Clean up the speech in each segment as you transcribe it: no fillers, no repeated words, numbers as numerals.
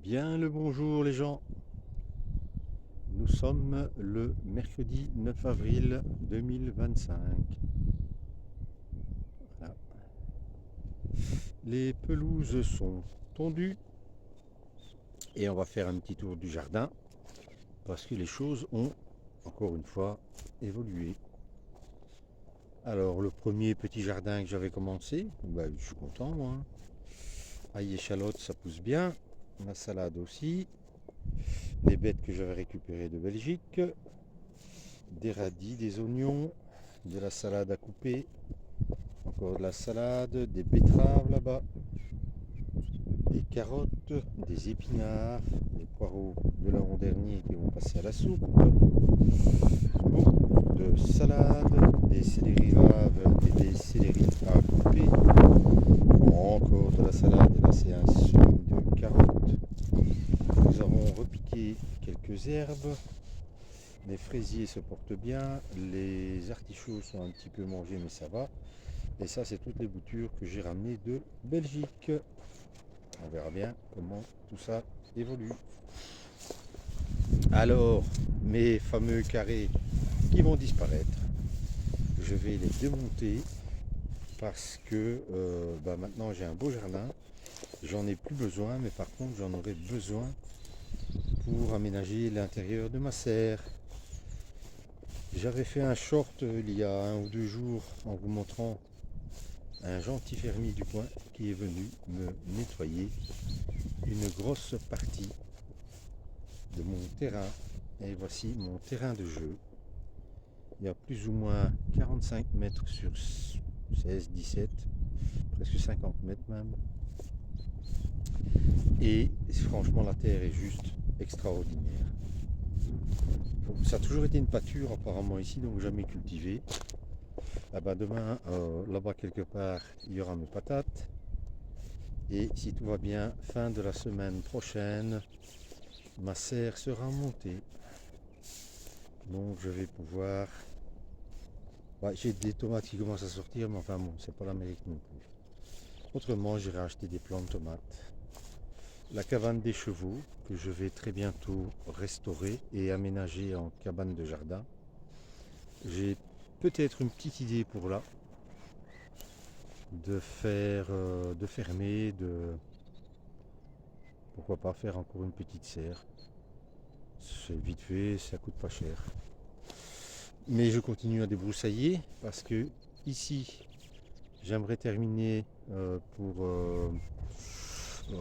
Bien le bonjour les gens. Nous sommes le mercredi 9 avril 2025. Voilà. Les pelouses sont tondues et on va faire un petit tour du jardin parce que les choses ont encore une fois évolué. Alors le premier petit jardin que j'avais commencé, je suis content moi, hein. Ail, échalote, ça pousse bien. La salade aussi. Les bêtes que j'avais récupérées de Belgique. Des radis, des oignons, de la salade à couper, encore de la salade, des betteraves là-bas, des carottes, des épinards, des poireaux de l'an dernier qui vont passer à la soupe, beaucoup de salade, des céleri raves et des céleri à couper, encore de la salade, et là c'est un semis de carottes. Nous avons repiqué quelques herbes. Les fraisiers se portent bien, les artichauts sont un petit peu mangés mais ça va. Et ça c'est toutes les boutures que j'ai ramenées de Belgique. On verra bien comment tout ça évolue. Alors, mes fameux carrés qui vont disparaître, je vais les démonter parce que maintenant j'ai un beau jardin. J'en ai plus besoin, mais par contre j'en aurai besoin pour aménager l'intérieur de ma serre. J'avais fait un short il y a 1 ou 2 jours en vous montrant un gentil fermier du coin qui est venu me nettoyer une grosse partie de mon terrain. Et voici mon terrain de jeu. Il y a plus ou moins 45 mètres sur 16, 17, presque 50 mètres même. Et franchement la terre est juste extraordinaire. Ça a toujours été une pâture apparemment ici, donc jamais cultivé. Demain, là-bas quelque part, il y aura mes patates. Et si tout va bien, fin de la semaine prochaine, ma serre sera montée. Donc je vais pouvoir... j'ai des tomates qui commencent à sortir, mais enfin bon, c'est pas l'Amérique non plus. Autrement, j'irai acheter des plants de tomates. La cabane des chevaux, que je vais très bientôt restaurer et aménager en cabane de jardin. J'ai peut-être une petite idée pour là. De faire, de fermer, pourquoi pas faire encore une petite serre. C'est vite fait, ça coûte pas cher. Mais je continue à débroussailler parce que ici, j'aimerais terminer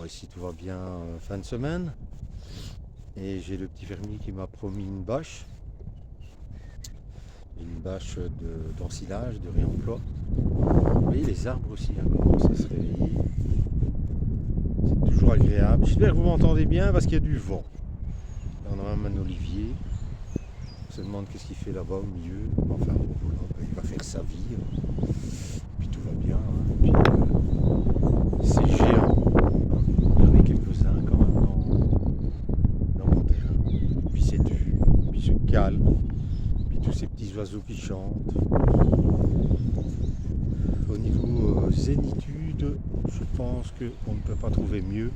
ici tout va bien, fin de semaine. Et j'ai le petit fermier qui m'a promis une bâche. Une bâche d'ensilage, de réemploi. Vous voyez les arbres aussi commencent à se réveiller. C'est toujours agréable. J'espère que vous m'entendez bien parce qu'il y a du vent. Là, on a même un olivier. On se demande qu'est-ce qu'il fait là-bas au milieu. Enfin bon, voilà, il va faire sa vie. Puis tout va bien. Puis, c'est géant. J'en ai quelques-uns quand même dans mon terrain. Puis cette vue, puis ce calme, puis tous ces petits oiseaux qui chantent. Au niveau zénitude, je pense qu'on ne peut pas trouver mieux.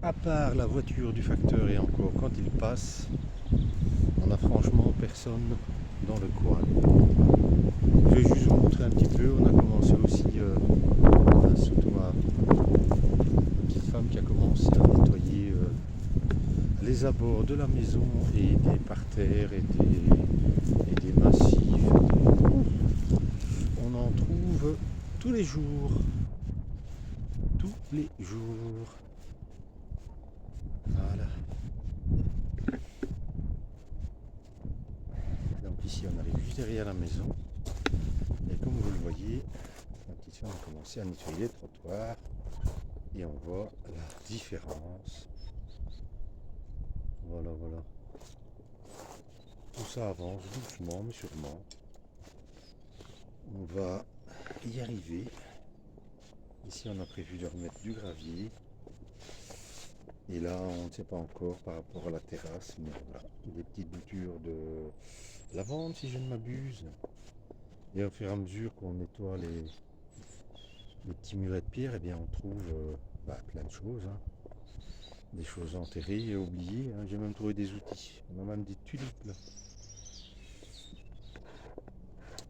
À part la voiture du facteur et encore quand il passe, on n'a franchement personne dans le coin. Je vais juste vous montrer un petit peu. On a commencé aussi, surtout ma petite femme qui a commencé à nettoyer les abords de la maison et des parterres et des massifs. On en trouve tous les jours. Tous les jours. Voilà. Donc ici on arrive juste derrière la maison. Et comme vous le voyez, ma petite femme a commencé à nettoyer les trottoirs. Et on voit la différence. Voilà, voilà. Tout ça avance doucement mais sûrement. On va y arriver. Ici on a prévu de remettre du gravier. Et là on ne sait pas encore par rapport à la terrasse, mais voilà, des petites boutures de lavande si je ne m'abuse. Et au fur et à mesure qu'on nettoie les petits murets de pierre, eh bien on trouve plein de choses, hein. des choses enterrées et oubliées, hein. J'ai même trouvé des outils, on a même des tulipes là.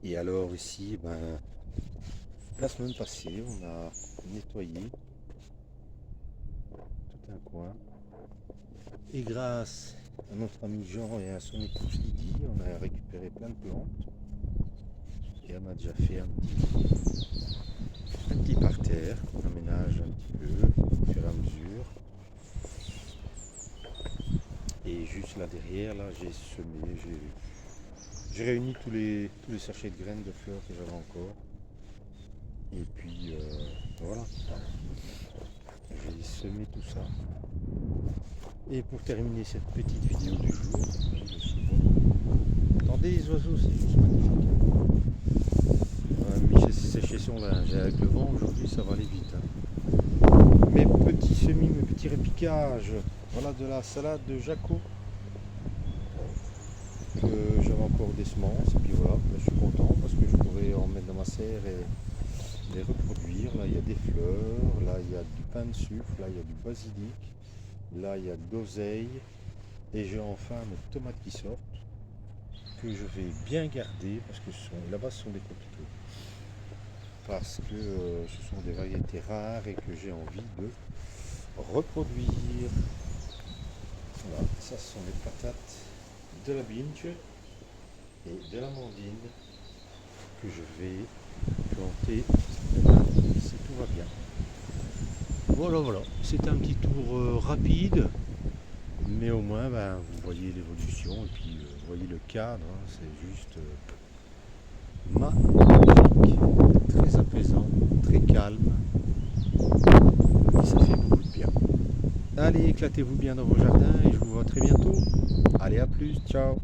Et alors ici, ben, la semaine passée, on a nettoyé tout un coin. Et grâce à notre ami Jean et à son épouse Lydie, on a récupéré plein de plantes. Et on a déjà fait un petit parterre qu'on aménage un petit peu au fur et à mesure. Et juste là derrière, là, j'ai semé, j'ai réuni tous les sachets de graines de fleurs que j'avais encore. Et puis voilà, j'ai semé tout ça. Et pour terminer cette petite vidéo du jour, attendez les oiseaux, c'est juste magnifique. Michel s'est séché son linge, et avec le vent aujourd'hui ça va aller vite. Hein. Mes petits semis, mes petits répiquages, voilà de la salade de Jaco. Que j'avais encore des semences, et puis voilà, là, je suis content parce que je pourrais en mettre dans ma serre et les reproduire. Là il y a des fleurs, là il y a du pain de sucre, là il y a du basilic, là il y a de l'oseille, et j'ai enfin mes tomates qui sortent, que je vais bien garder parce que là-bas ce sont des coquelicots. Parce que ce sont des variétés rares et que j'ai envie de reproduire. Voilà, ça ce sont les patates de la binge et de l'amandine que je vais planter si tout va bien. Voilà, c'est un petit tour rapide, mais au moins ben, vous voyez l'évolution et puis vous voyez le cadre, hein, c'est juste magnifique, très apaisant, très calme, et ça fait beaucoup de bien. Allez, éclatez-vous bien dans vos jardins et je vous vois très bientôt. Allez, à plus, ciao.